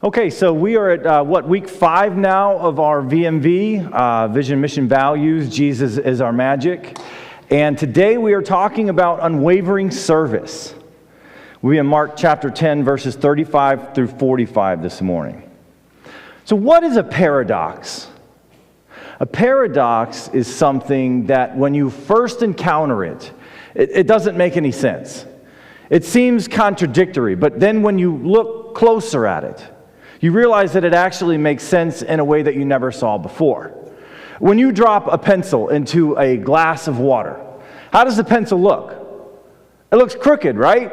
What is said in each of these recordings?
Okay, so we are at, week 5 now of our VMV, Vision, Mission, Values, Jesus is Our Magic. And today we are talking about unwavering service. We're in Mark chapter 10, verses 35 through 45 this morning. So what is a paradox? A paradox is something that when you first encounter it doesn't make any sense. It seems contradictory, but then when you look closer at it, you realize that it actually makes sense in a way that you never saw before. When you drop a pencil into a glass of water, how does the pencil look? It looks crooked, right?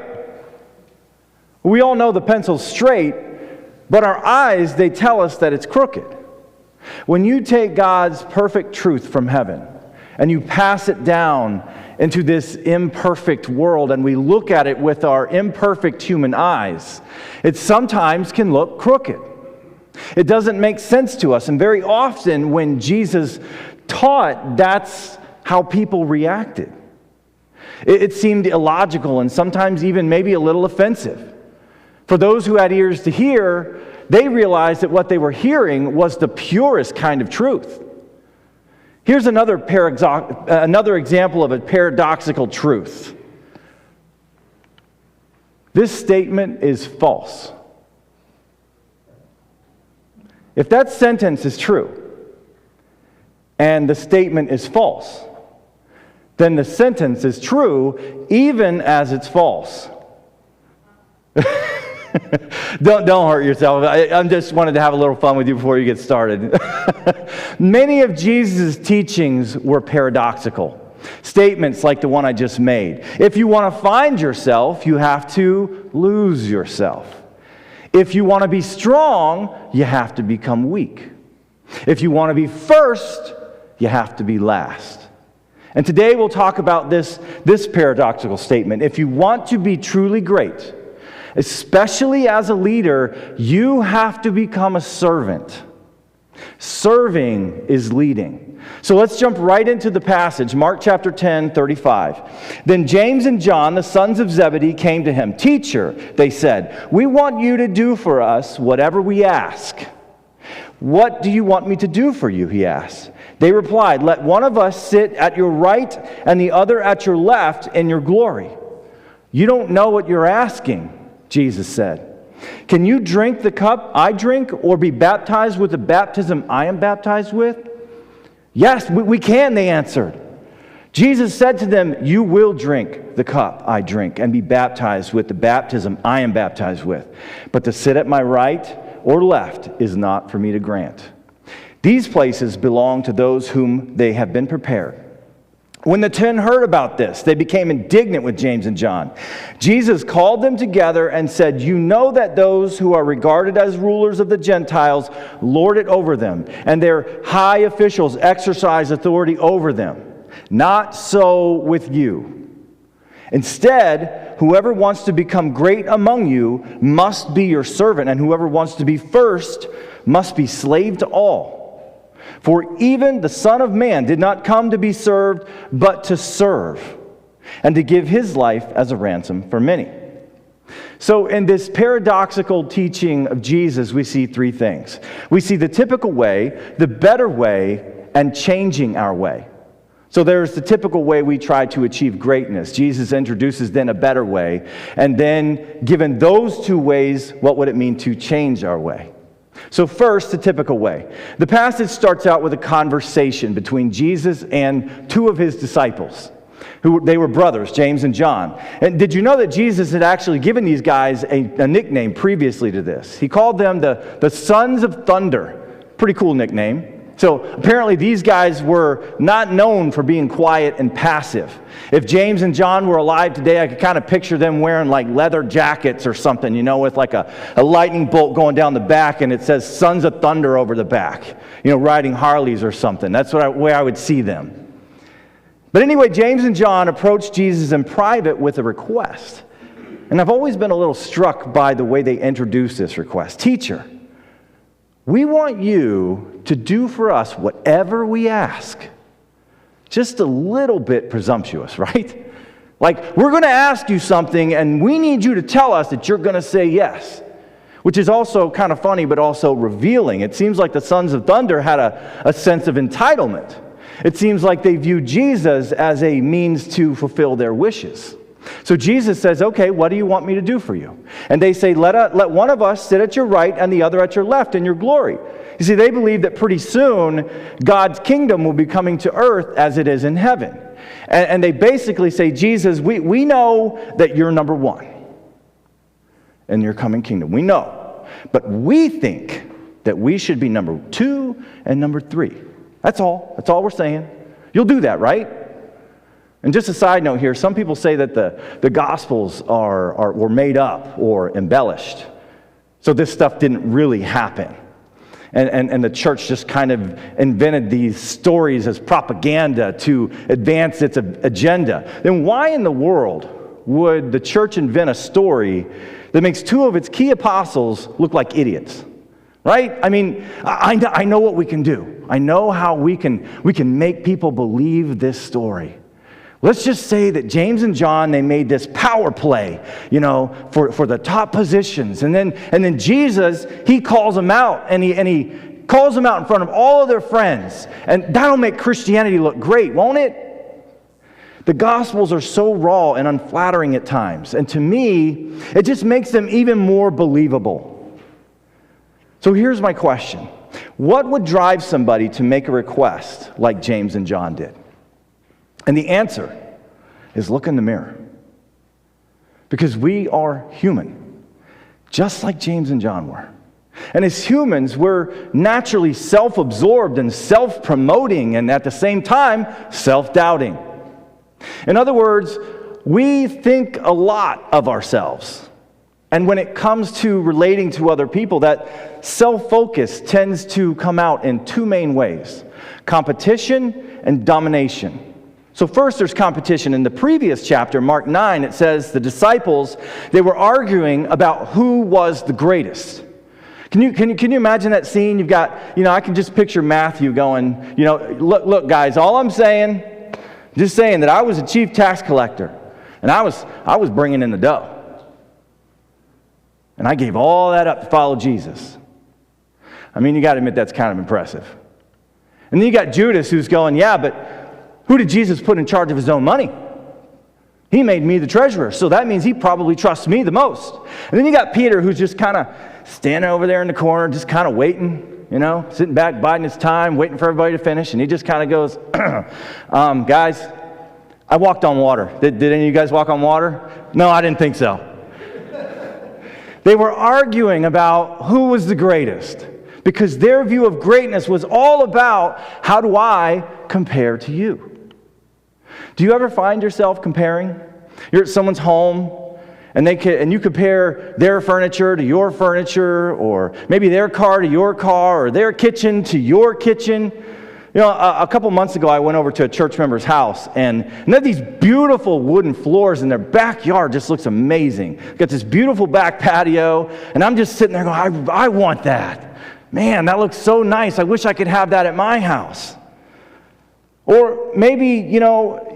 We all know the pencil's straight, but our eyes, they tell us that it's crooked. When you take God's perfect truth from heaven and you pass it down into this imperfect world and we look at it with our imperfect human eyes, it sometimes can look crooked. It doesn't make sense to us, and very often when Jesus taught, that's how people reacted. It seemed illogical and sometimes even maybe a little offensive. For those who had ears to hear, they realized that what they were hearing was the purest kind of truth. Here's another example of a paradoxical truth. This statement is false. If that sentence is true and the statement is false, then the sentence is true even as it's false. Don't hurt yourself. I just wanted to have a little fun with you before you get started. Many of Jesus' teachings were paradoxical. Statements like the one I just made. If you want to find yourself, you have to lose yourself. If you want to be strong, you have to become weak. If you want to be first, you have to be last. And today we'll talk about this paradoxical statement. If you want to be truly great, especially as a leader, you have to become a servant. Serving is leading. So let's jump right into the passage, Mark chapter 10, 35. Then James and John, the sons of Zebedee, came to him. Teacher, they said, we want you to do for us whatever we ask. What do you want me to do for you? He asked. They replied, let one of us sit at your right and the other at your left in your glory. You don't know what you're asking, Jesus said. Can you drink the cup I drink or be baptized with the baptism I am baptized with? Yes, we can, they answered. Jesus said to them, you will drink the cup I drink and be baptized with the baptism I am baptized with. But to sit at my right or left is not for me to grant. These places belong to those whom they have been prepared. When the 10 heard about this, they became indignant with James and John. Jesus called them together and said, you know that those who are regarded as rulers of the Gentiles lord it over them, and their high officials exercise authority over them. Not so with you. Instead, whoever wants to become great among you must be your servant, and whoever wants to be first must be slave to all. For even the Son of Man did not come to be served, but to serve, and to give his life as a ransom for many. So in this paradoxical teaching of Jesus, we see 3 things. We see the typical way, the better way, and changing our way. So there's the typical way we try to achieve greatness. Jesus introduces then a better way, and then given those 2 ways, what would it mean to change our way? So first, the typical way. The passage starts out with a conversation between Jesus and 2 of his disciples. They were brothers, James and John. And did you know that Jesus had actually given these guys a nickname previously to this? He called them the Sons of Thunder. Pretty cool nickname. So apparently these guys were not known for being quiet and passive. If James and John were alive today, I could kind of picture them wearing like leather jackets or something, with like a lightning bolt going down the back and it says Sons of Thunder over the back, riding Harleys or something. That's the way I would see them. But anyway, James and John approached Jesus in private with a request. And I've always been a little struck by the way they introduced this request. Teacher, we want you to do for us whatever we ask. Just a little bit presumptuous, right? Like, we're going to ask you something, and we need you to tell us that you're going to say yes. which is also kind of funny but also revealing. It seems like the sons of thunder had a sense of entitlement. It seems like they viewed Jesus as a means to fulfill their wishes. So Jesus says, okay, what do you want me to do for you? And they say, let one of us sit at your right and the other at your left in your glory. You see, they believe that pretty soon God's kingdom will be coming to earth as it is in heaven. And they basically say, Jesus, we know that you're number one in your coming kingdom. We know. But we think that we should be number 2 and number 3. That's all. That's all we're saying. You'll do that, right? And just a side note here, some people say that the Gospels were made up or embellished. So this stuff didn't really happen. And the church just kind of invented these stories as propaganda to advance its agenda. Then why in the world would the church invent a story that makes 2 of its key apostles look like idiots? Right? I mean, I know what we can do. I know how we can make people believe this story. Let's just say that James and John, they made this power play, for the top positions. And then Jesus, he calls them out, and he calls them out in front of all of their friends. And that'll make Christianity look great, won't it? The Gospels are so raw and unflattering at times. And to me, it just makes them even more believable. So here's my question. What would drive somebody to make a request like James and John did? And the answer is look in the mirror. Because we are human, just like James and John were. And as humans, we're naturally self-absorbed and self-promoting and at the same time, self-doubting. In other words, we think a lot of ourselves. And when it comes to relating to other people, that self-focus tends to come out in 2 main ways: competition and domination. So first there's competition. In the previous chapter, Mark 9, it says the disciples, they were arguing about who was the greatest. Can you imagine that scene? You've got, I can just picture Matthew going, look guys, all I'm saying, just saying that I was a chief tax collector and I was bringing in the dough. And I gave all that up to follow Jesus. I mean, you got to admit that's kind of impressive. And then you got Judas who's going, yeah, but who did Jesus put in charge of his own money? He made me the treasurer, so that means he probably trusts me the most. And then you got Peter who's just kind of standing over there in the corner, just kind of waiting, sitting back, biding his time, waiting for everybody to finish. And he just kind of goes, guys, I walked on water. Did any of you guys walk on water? No, I didn't think so. They were arguing about who was the greatest, because their view of greatness was all about, how do I compare to you? Do you ever find yourself comparing? You're at someone's home, and you compare their furniture to your furniture, or maybe their car to your car, or their kitchen to your kitchen. A couple months ago, I went over to a church member's house, and they have these beautiful wooden floors, and their backyard just looks amazing. Got this beautiful back patio, and I'm just sitting there going, I want that. Man, that looks so nice. I wish I could have that at my house. Or maybe,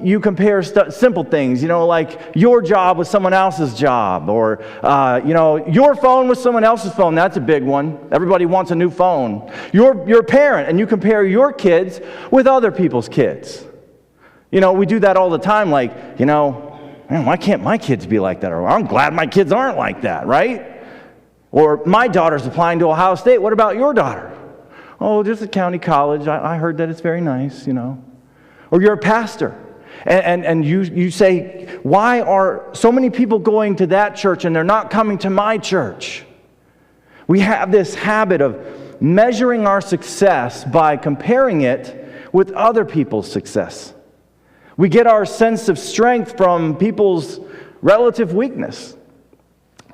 you compare simple things, like your job with someone else's job, or, your phone with someone else's phone. That's a big one. Everybody wants a new phone. You're a parent, and you compare your kids with other people's kids. We do that all the time, like, man, why can't my kids be like that? Or I'm glad my kids aren't like that, right? Or my daughter's applying to Ohio State. What about your daughter? Oh, just a county college. I heard that it's very nice, Or you're a pastor, and you say, why are so many people going to that church and they're not coming to my church? We have this habit of measuring our success by comparing it with other people's success. We get our sense of strength from people's relative weakness.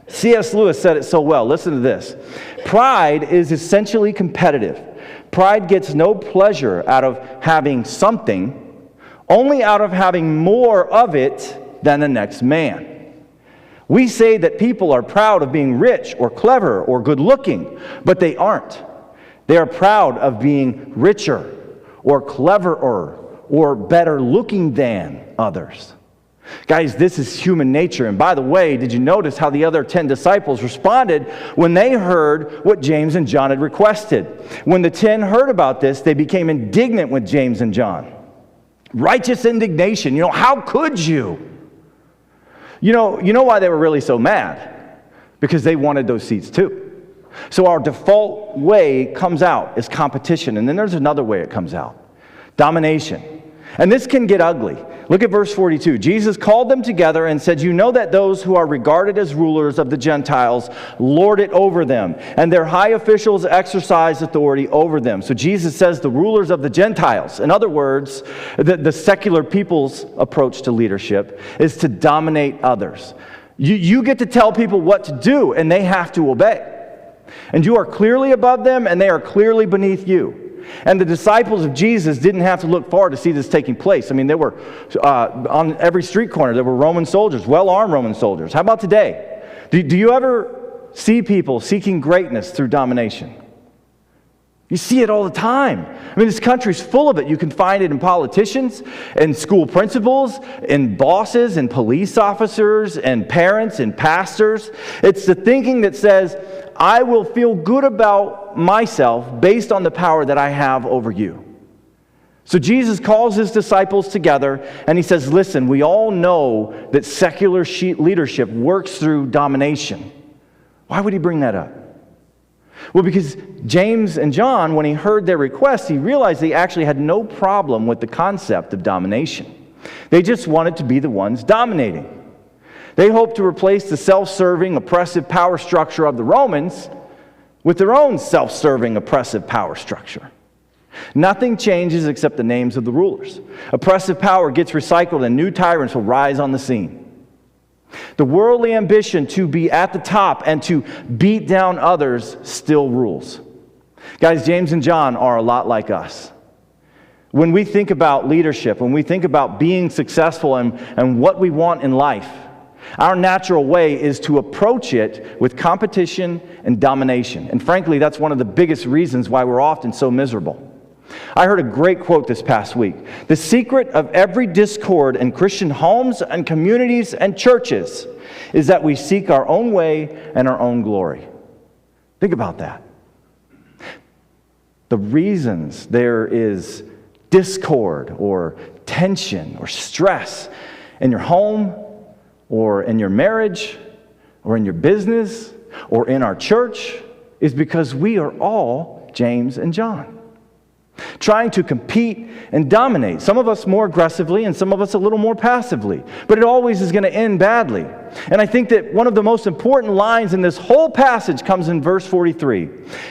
C.S. Lewis said it so well. Listen to this. Pride is essentially competitive. Pride gets no pleasure out of having something, only out of having more of it than the next man. We say that people are proud of being rich or clever or good looking, but they aren't. They are proud of being richer or cleverer or better looking than others. Guys, this is human nature. And by the way, did you notice how the other 10 disciples responded when they heard what James and John had requested? When the 10 heard about this, they became indignant with James and John. Righteous indignation. How could you? You know why they were really so mad? Because they wanted those seats too. So our default way comes out is competition. And then there's another way it comes out. Domination. And this can get ugly. Look at verse 42. Jesus called them together and said, "You know that those who are regarded as rulers of the Gentiles lord it over them, and their high officials exercise authority over them." So Jesus says the rulers of the Gentiles. In other words, the secular people's approach to leadership is to dominate others. You get to tell people what to do, and they have to obey. And you are clearly above them, and they are clearly beneath you. And the disciples of Jesus didn't have to look far to see this taking place. I mean, there were, on every street corner, there were Roman soldiers, well-armed Roman soldiers. How about today? Do you ever see people seeking greatness through domination? You see it all the time. I mean, this country's full of it. You can find it in politicians, in school principals, in bosses, in police officers, and parents, and pastors. It's the thinking that says, I will feel good about myself based on the power that I have over you. So Jesus calls his disciples together and he says, listen, we all know that secular leadership works through domination. Why would he bring that up? Well, because James and John, when he heard their request, he realized they actually had no problem with the concept of domination. They just wanted to be the ones dominating. They hoped to replace the self-serving, oppressive power structure of the Romans with their own self-serving, oppressive power structure. Nothing changes except the names of the rulers. Oppressive power gets recycled and new tyrants will rise on the scene. The worldly ambition to be at the top and to beat down others still rules. Guys, James and John are a lot like us. When we think about leadership, when we think about being successful and what we want in life, our natural way is to approach it with competition and domination. And frankly, that's one of the biggest reasons why we're often so miserable. I heard a great quote this past week. The secret of every discord in Christian homes and communities and churches is that we seek our own way and our own glory. Think about that. The reasons there is discord or tension or stress in your home or in your marriage or in your business or in our church is because we are all James and John. Trying to compete and dominate. Some of us more aggressively and some of us a little more passively. But it always is going to end badly. And I think that one of the most important lines in this whole passage comes in verse 43.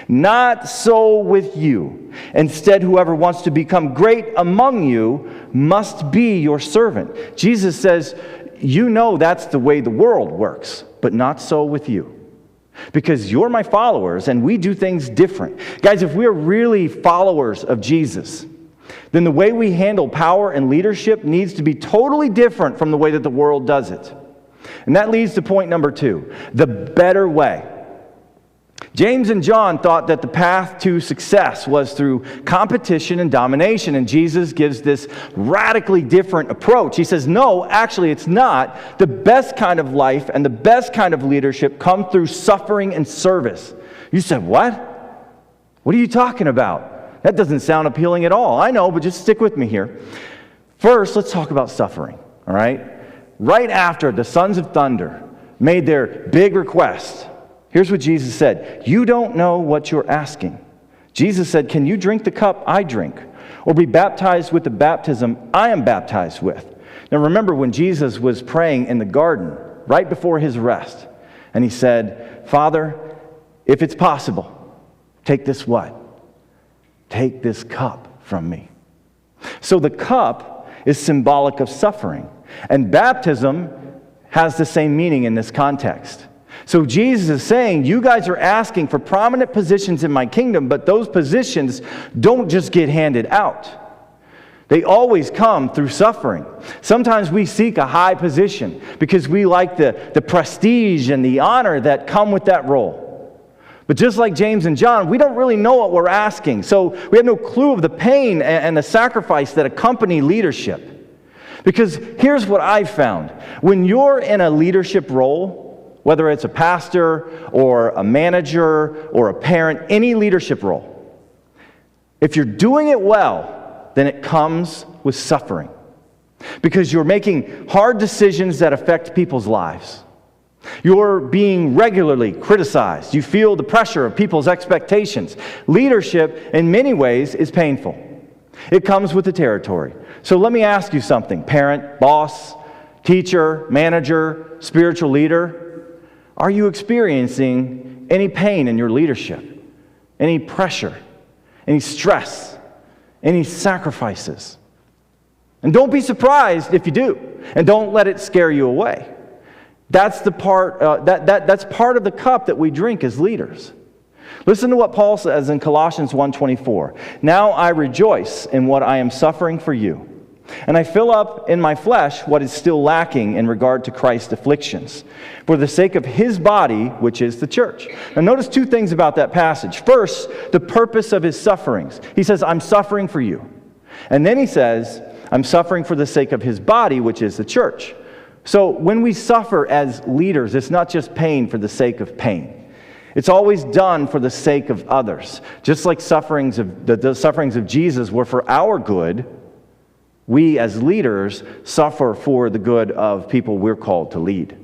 Not so with you. Instead, whoever wants to become great among you must be your servant. Jesus says, you know that's the way the world works, but not so with you. Because you're my followers and we do things different. Guys, if we're really followers of Jesus, then the way we handle power and leadership needs to be totally different from the way that the world does it. And that leads to point number 2, the better way. James and John thought that the path to success was through competition and domination, and Jesus gives this radically different approach. He says, no, actually it's not. The best kind of life and the best kind of leadership come through suffering and service. You said, what? What are you talking about? That doesn't sound appealing at all. I know, but just stick with me here. First, let's talk about suffering, all right? Right after the sons of thunder made their big request, here's what Jesus said. You don't know what you're asking. Jesus said, can you drink the cup I drink? Or be baptized with the baptism I am baptized with? Now remember when Jesus was praying in the garden, right before his arrest, and he said, Father, if it's possible, take this what? Take this cup from me. So the cup is symbolic of suffering. And baptism has the same meaning in this context. So Jesus is saying, you guys are asking for prominent positions in my kingdom, but those positions don't just get handed out. They always come through suffering. Sometimes we seek a high position because we like the prestige and the honor that come with that role. But just like James and John, we don't really know what we're asking. So we have no clue of the pain and the sacrifice that accompany leadership. Because here's what I've found. When you're in a leadership role, whether it's a pastor or a manager or a parent, any leadership role, if you're doing it well, then it comes with suffering. Because you're making hard decisions that affect people's lives. You're being regularly criticized. You feel the pressure of people's expectations. Leadership, in many ways, is painful. It comes with the territory. So let me ask you something, parent, boss, teacher, manager, spiritual leader. Are you experiencing any pain in your leadership? Any pressure? Any stress? Any sacrifices? And don't be surprised if you do. And don't let it scare you away. That's the part. That's part of the cup that we drink as leaders. Listen to what Paul says in Colossians 1:24. Now I rejoice in what I am suffering for you, and I fill up in my flesh what is still lacking in regard to Christ's afflictions, for the sake of his body, which is the church. Now notice two things about that passage. First, the purpose of his sufferings. He says, I'm suffering for you. And then he says, I'm suffering for the sake of his body, which is the church. So when we suffer as leaders, it's not just pain for the sake of pain. It's always done for the sake of others. Just like the sufferings of Jesus were for our good, we as leaders suffer for the good of people we're called to lead.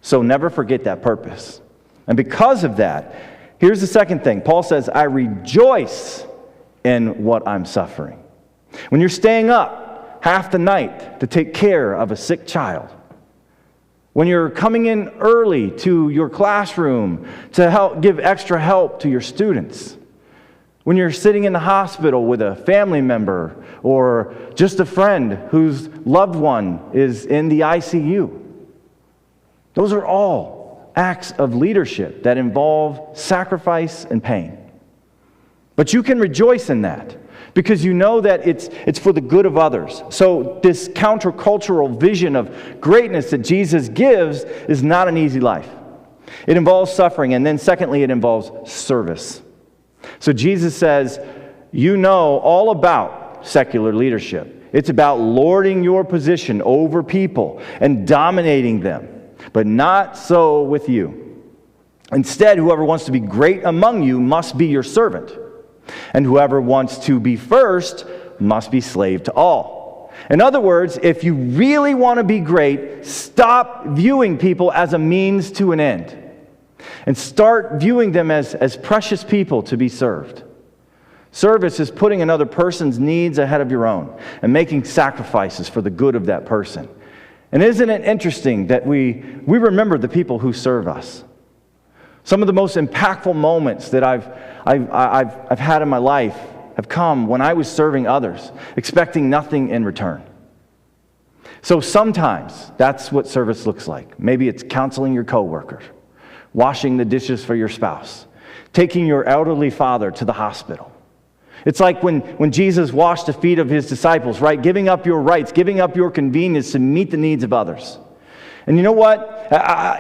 So never forget that purpose. And because of that, here's the second thing. Paul says, I rejoice in what I'm suffering. When you're staying up half the night to take care of a sick child, when you're coming in early to your classroom to help give extra help to your students, when you're sitting in the hospital with a family member or just a friend whose loved one is in the ICU. Those are all acts of leadership that involve sacrifice and pain. But you can rejoice in that because you know that it's for the good of others. So this countercultural vision of greatness that Jesus gives is not an easy life. It involves suffering, and then secondly, it involves service. So Jesus says, you know all about secular leadership. It's about lording your position over people and dominating them, but not so with you. Instead, whoever wants to be great among you must be your servant. And whoever wants to be first must be slave to all. In other words, if you really want to be great, stop viewing people as a means to an end. And start viewing them as precious people to be served. Service is putting another person's needs ahead of your own and making sacrifices for the good of that person. And isn't it interesting that we remember the people who serve us? Some of the most impactful moments that I've had in my life have come when I was serving others, expecting nothing in return. So sometimes that's what service looks like. Maybe it's counseling your coworkers, washing the dishes for your spouse, taking your elderly father to the hospital. It's like when Jesus washed the feet of his disciples, right? Giving up your rights, giving up your convenience to meet the needs of others. And you know what?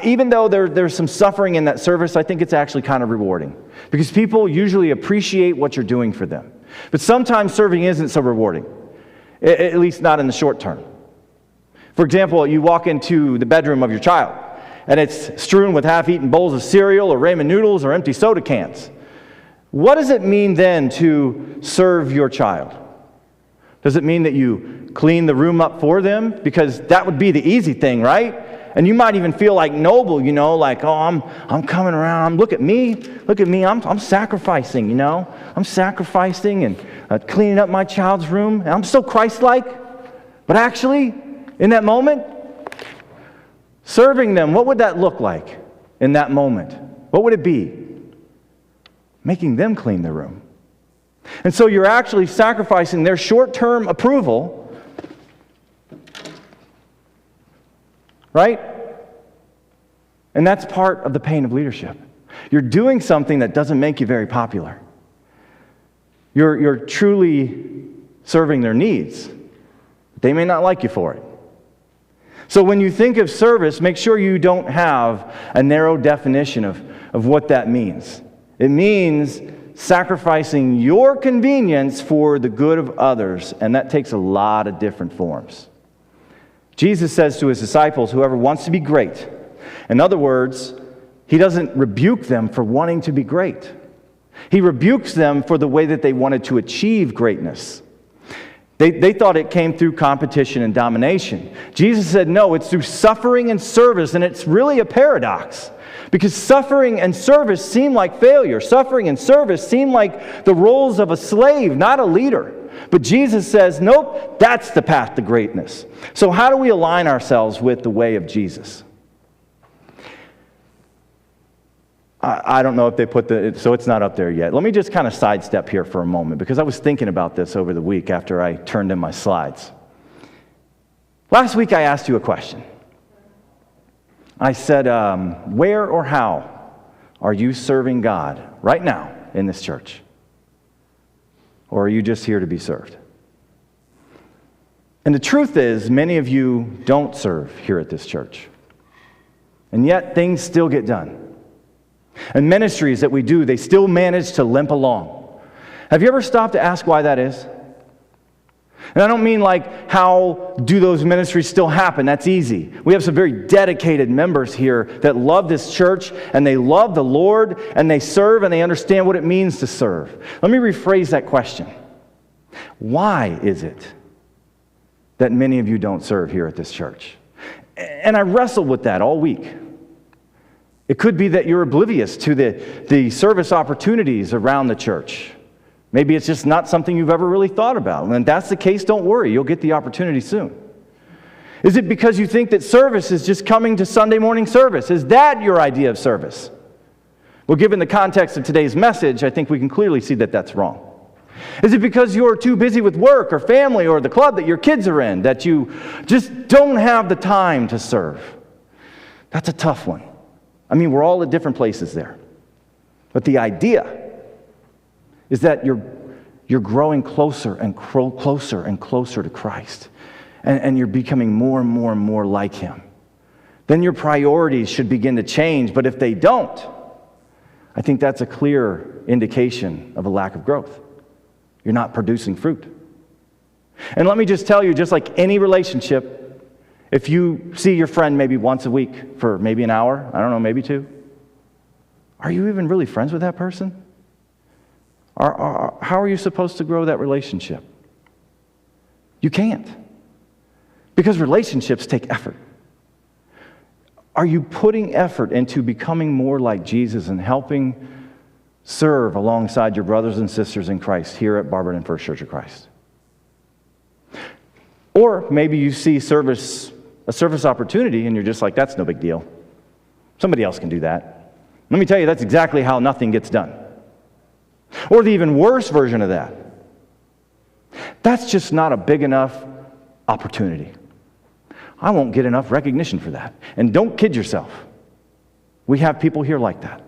Even though there's some suffering in that service, I think it's actually kind of rewarding. Because people usually appreciate what you're doing for them. But sometimes serving isn't so rewarding, at least not in the short term. For example, you walk into the bedroom of your child, and it's strewn with half-eaten bowls of cereal or ramen noodles or empty soda cans. What does it mean then to serve your child? Does it mean that you clean the room up for them? Because that would be the easy thing, right? And you might even feel like noble, like, oh, I'm coming around. Look at me, I'm sacrificing, I'm sacrificing and cleaning up my child's room. And I'm so Christ-like. But actually, in that moment, serving them, what would that look like in that moment? What would it be? Making them clean the room. And so you're actually sacrificing their short-term approval, right? And that's part of the pain of leadership. You're doing something that doesn't make you very popular. You're truly serving their needs. They may not like you for it. So when you think of service, make sure you don't have a narrow definition of what that means. It means sacrificing your convenience for the good of others, and that takes a lot of different forms. Jesus says to his disciples, whoever wants to be great. In other words, he doesn't rebuke them for wanting to be great. He rebukes them for the way that they wanted to achieve greatness. They thought it came through competition and domination. Jesus said, no, it's through suffering and service, and it's really a paradox. Because suffering and service seem like failure. Suffering and service seem like the roles of a slave, not a leader. But Jesus says, nope, that's the path to greatness. So how do we align ourselves with the way of Jesus? I don't know if they put so it's not up there yet. Let me just kind of sidestep here for a moment, because I was thinking about this over the week after I turned in my slides. Last week I asked you a question. I said, where or how are you serving God right now in this church? Or are you just here to be served? And the truth is, many of you don't serve here at this church. And yet things still get done. And ministries that we do, they still manage to limp along. Have you ever stopped to ask why that is? And I don't mean like, how do those ministries still happen? That's easy. We have some very dedicated members here that love this church, and they love the Lord, and they serve, and they understand what it means to serve. Let me rephrase that question. Why is it that many of you don't serve here at this church? And I wrestled with that all week. It could be that you're oblivious to the service opportunities around the church. Maybe it's just not something you've ever really thought about. And if that's the case, don't worry. You'll get the opportunity soon. Is it because you think that service is just coming to Sunday morning service? Is that your idea of service? Well, given the context of today's message, I think we can clearly see that that's wrong. Is it because you're too busy with work or family or the club that your kids are in that you just don't have the time to serve? That's a tough one. I mean, we're all at different places there. But the idea is that you're growing closer and closer and closer to Christ. And you're becoming more and more and more like Him. Then your priorities should begin to change. But if they don't, I think that's a clear indication of a lack of growth. You're not producing fruit. And let me just tell you, just like any relationship, if you see your friend maybe once a week for maybe an hour, I don't know, maybe two, are you even really friends with that person? How are you supposed to grow that relationship? You can't. Because relationships take effort. Are you putting effort into becoming more like Jesus and helping serve alongside your brothers and sisters in Christ here at Barberton First Church of Christ? Or maybe you see a service opportunity and you're just like, that's no big deal. Somebody else can do that. Let me tell you, that's exactly how nothing gets done. Or the even worse version of that. That's just not a big enough opportunity. I won't get enough recognition for that. And don't kid yourself. We have people here like that.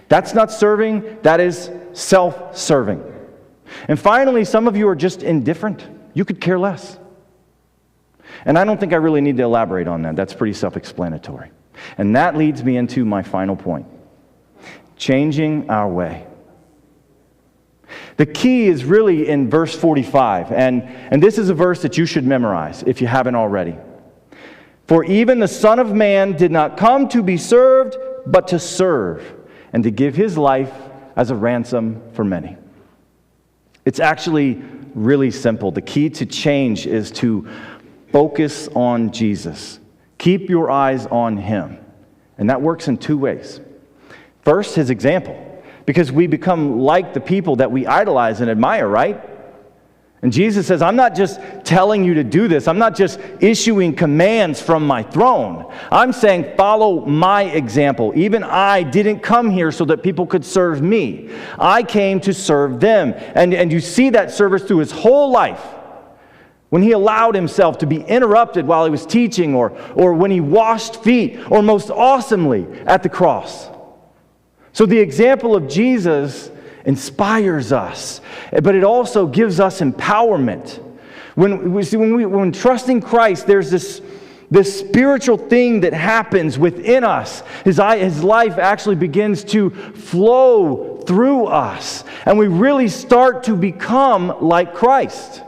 That's not serving, that is self-serving. And finally, some of you are just indifferent. You could care less. And I don't think I really need to elaborate on that. That's pretty self-explanatory. And that leads me into my final point. Changing our way. The key is really in verse 45. And this is a verse that you should memorize if you haven't already. For even the Son of Man did not come to be served, but to serve, and to give His life as a ransom for many. It's actually really simple. The key to change is to focus on Jesus. Keep your eyes on Him. And that works in two ways. First, His example. Because we become like the people that we idolize and admire, right? And Jesus says, I'm not just telling you to do this. I'm not just issuing commands from my throne. I'm saying follow my example. Even I didn't come here so that people could serve me. I came to serve them. And you see that service through His whole life. When He allowed Himself to be interrupted while He was teaching, or when He washed feet, or most awesomely at the cross. So the example of Jesus inspires us, but it also gives us empowerment. When trusting Christ, there's this spiritual thing that happens within us. His life actually begins to flow through us, and we really start to become like Christ.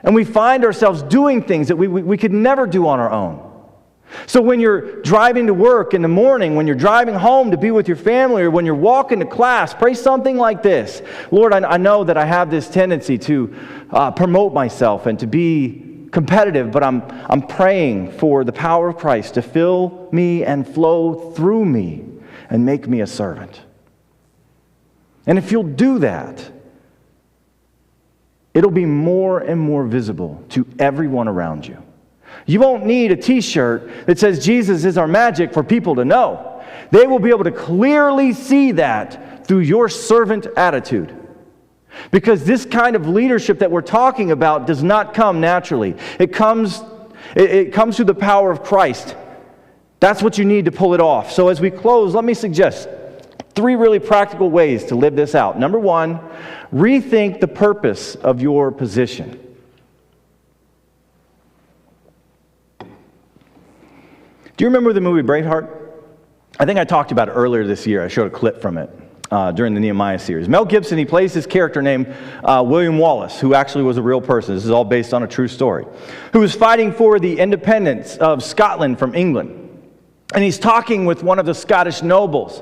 And we find ourselves doing things that we could never do on our own. So when you're driving to work in the morning, when you're driving home to be with your family, or when you're walking to class, pray something like this. Lord, I know that I have this tendency to promote myself and to be competitive, but I'm praying for the power of Christ to fill me and flow through me and make me a servant. And if you'll do that, it'll be more and more visible to everyone around you. You won't need a t-shirt that says Jesus is our magic for people to know. They will be able to clearly see that through your servant attitude. Because this kind of leadership that we're talking about does not come naturally. It comes through the power of Christ. That's what you need to pull it off. So as we close, let me suggest 3 really practical ways to live this out. Number 1, rethink the purpose of your position. Do you remember the movie Braveheart? I think I talked about it earlier this year. I showed a clip from it during the Nehemiah series. Mel Gibson, he plays this character named William Wallace, who actually was a real person. This is all based on a true story. Who was fighting for the independence of Scotland from England. And he's talking with one of the Scottish nobles.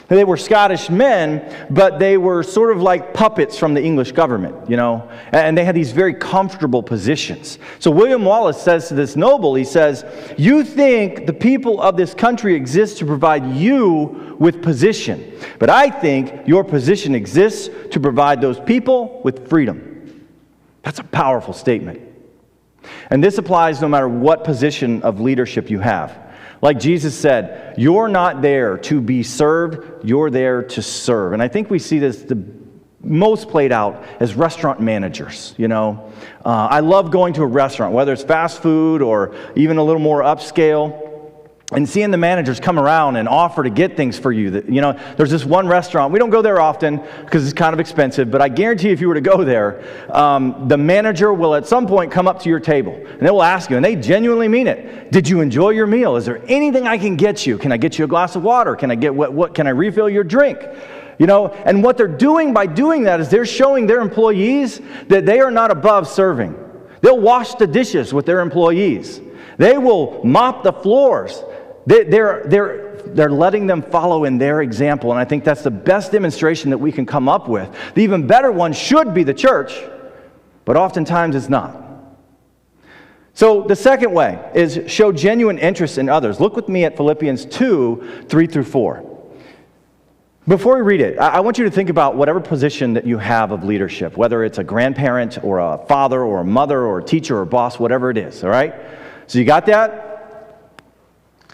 They were Scottish men, but they were sort of like puppets from the English government, you know, and they had these very comfortable positions. So William Wallace says to this noble, he says, "You think the people of this country exist to provide you with position, but I think your position exists to provide those people with freedom." That's a powerful statement. And this applies no matter what position of leadership you have. Like Jesus said, you're not there to be served, you're there to serve. And I think we see this the most played out as restaurant managers, you know. I love going to a restaurant, whether it's fast food or even a little more upscale, and seeing the managers come around and offer to get things for you. That, you know, there's this one restaurant, we don't go there often because it's kind of expensive, but I guarantee if you were to go there, the manager will at some point come up to your table and they will ask you, and they genuinely mean it, "Did you enjoy your meal? Is there anything I can get you? Can I get you a glass of water? Can I get what can I refill your drink?" You know, and what they're doing by doing that is they're showing their employees that they are not above serving. They'll wash the dishes with their employees. They will mop the floors. They're letting them follow in their example, and I think that's the best demonstration that we can come up with. The even better one should be the church, but oftentimes it's not. So the second way is show genuine interest in others. Look with me at Philippians 2:3-4. Before we read it, I want you to think about whatever position that you have of leadership, whether it's a grandparent or a father or a mother or a teacher or a boss, whatever it is, all right? So you got that?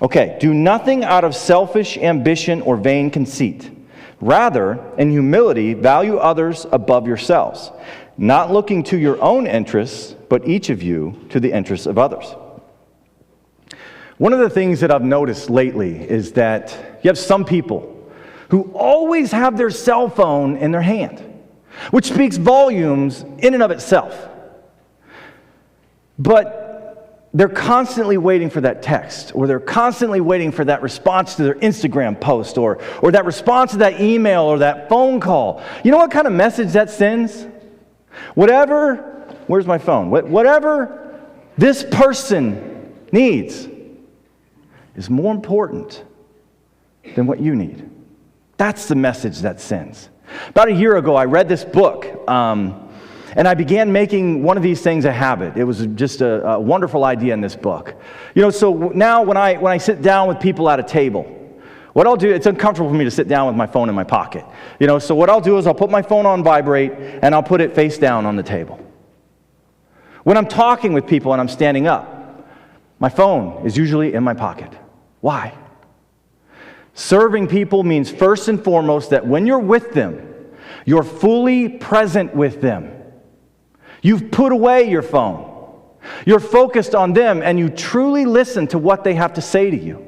Okay, do nothing out of selfish ambition or vain conceit. Rather, in humility, value others above yourselves, not looking to your own interests, but each of you to the interests of others. One of the things that I've noticed lately is that you have some people who always have their cell phone in their hand, which speaks volumes in and of itself. But they're constantly waiting for that text, or they're constantly waiting for that response to their Instagram post, or that response to that email or that phone call. You know what kind of message that sends? Where's my phone? Whatever this person needs is more important than what you need. That's the message that sends. About a year ago, I read this book, and I began making one of these things a habit. It was just a wonderful idea in this book. You know, so now when I sit down with people at a table, what I'll do, it's uncomfortable for me to sit down with my phone in my pocket. You know, so what I'll do is I'll put my phone on vibrate, and I'll put it face down on the table. When I'm talking with people and I'm standing up, my phone is usually in my pocket. Why? Serving people means first and foremost that when you're with them, you're fully present with them. You've put away your phone. You're focused on them, and you truly listen to what they have to say to you.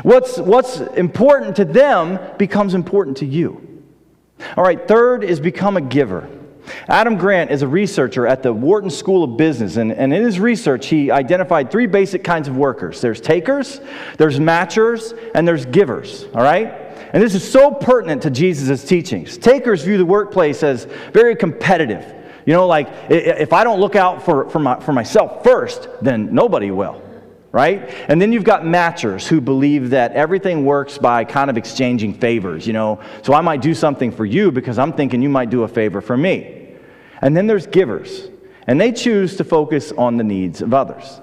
What's important to them becomes important to you. All right, third is become a giver. Adam Grant is a researcher at the Wharton School of Business, and in his research, he identified 3 basic kinds of workers. There's takers, there's matchers, and there's givers, all right? And this is so pertinent to Jesus' teachings. Takers view the workplace as very competitive. You know, like, if I don't look out for myself first, then nobody will, right? And then you've got matchers who believe that everything works by kind of exchanging favors, you know. So I might do something for you because I'm thinking you might do a favor for me. And then there's givers, and they choose to focus on the needs of others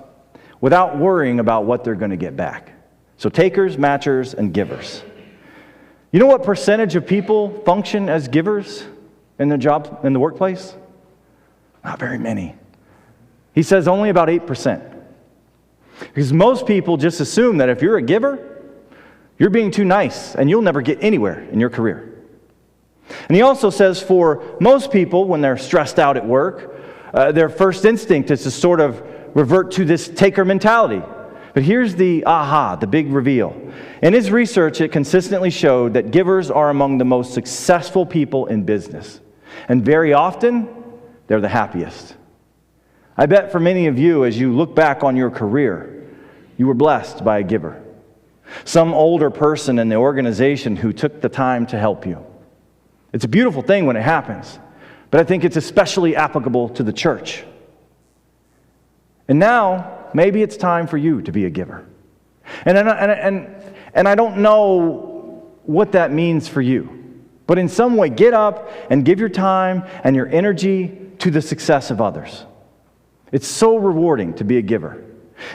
without worrying about what they're going to get back. So takers, matchers, and givers. You know what percentage of people function as givers in their job, in the workplace? Not very many. He says only about 8%. Because most people just assume that if you're a giver, you're being too nice and you'll never get anywhere in your career. And he also says for most people, when they're stressed out at work, their first instinct is to sort of revert to this taker mentality. But here's the big reveal. In his research, it consistently showed that givers are among the most successful people in business. And very often, they're the happiest. I bet for many of you, as you look back on your career, you were blessed by a giver. Some older person in the organization who took the time to help you. It's a beautiful thing when it happens, but I think it's especially applicable to the church. And now, maybe it's time for you to be a giver. And I don't know what that means for you. But in some way, get up and give your time and your energy to the success of others. It's so rewarding to be a giver.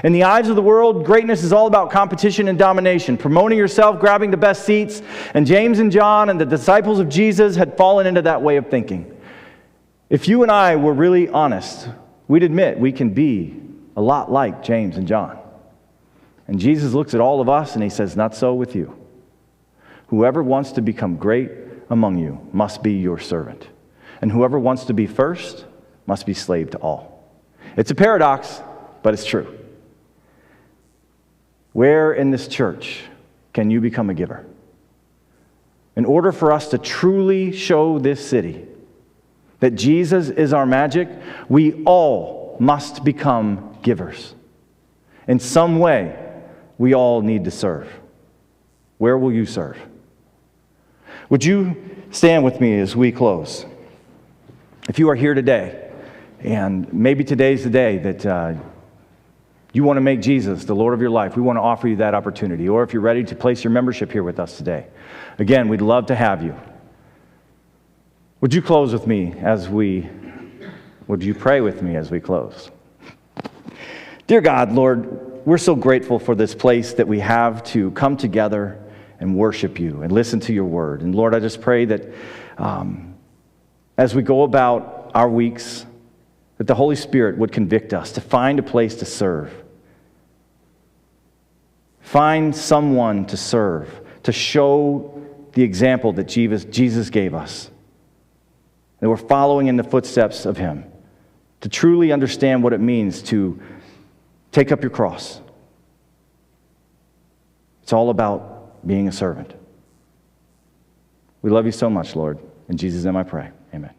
In the eyes of the world, greatness is all about competition and domination, promoting yourself, grabbing the best seats. And James and John and the disciples of Jesus had fallen into that way of thinking. If you and I were really honest, we'd admit we can be a lot like James and John. And Jesus looks at all of us and he says, not so with you. Whoever wants to become great among you must be your servant. And whoever wants to be first must be slave to all. It's a paradox, but it's true. Where in this church can you become a giver? In order for us to truly show this city that Jesus is our magic, we all must become givers. In some way, we all need to serve. Where will you serve? Would you stand with me as we close? If you are here today, and maybe today's the day that you want to make Jesus the Lord of your life, we want to offer you that opportunity. Or if you're ready to place your membership here with us today, again, we'd love to have you. Would you close with me would you pray with me as we close? Dear God, Lord, we're so grateful for this place that we have to come together and worship you and listen to your word. And Lord, I just pray that as we go about our weeks, that the Holy Spirit would convict us to find a place to serve. Find someone to serve, to show the example that Jesus gave us. That we're following in the footsteps of him. To truly understand what it means to take up your cross. It's all about being a servant. We love you so much, Lord. In Jesus' name I pray. Amen.